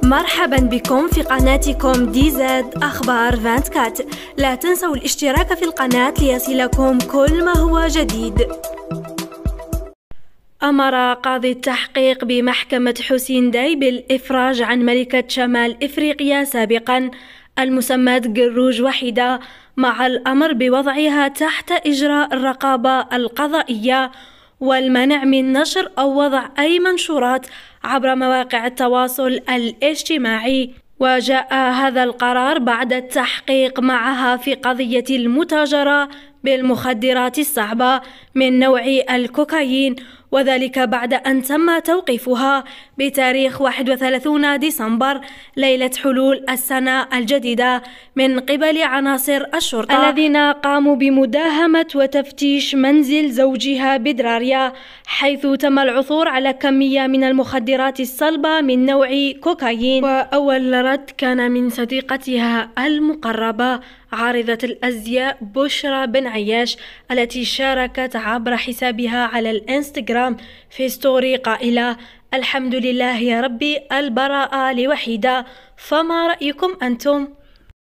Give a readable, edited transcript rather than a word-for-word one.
مرحبا بكم في قناتكم دي زد أخبار 24. لا تنسوا الاشتراك في القناة ليصلكم كل ما هو جديد. أمر قاضي التحقيق بمحكمة حسين داي بالإفراج عن ملكة شمال إفريقيا سابقا المسماة قروج وحيدة، مع الأمر بوضعها تحت إجراء الرقابة القضائية والمنع من نشر أو وضع أي منشورات عبر مواقع التواصل الاجتماعي. وجاء هذا القرار بعد التحقيق معها في قضية المتاجرة بالمخدرات الصعبة من نوع الكوكايين، وذلك بعد أن تم توقيفها بتاريخ 31 ديسمبر ليلة حلول السنة الجديدة من قبل عناصر الشرطة الذين قاموا بمداهمة وتفتيش منزل زوجها بدراريا، حيث تم العثور على كمية من المخدرات الصلبة من نوع كوكايين. وأول رد كان من صديقتها المقربة عارضة الأزياء بشرى بن عياش، التي شاركت عبر حسابها على الانستغرام في ستوري قائلة: الحمد لله يا ربي، البراءة لوحيدة، فما رأيكم أنتم؟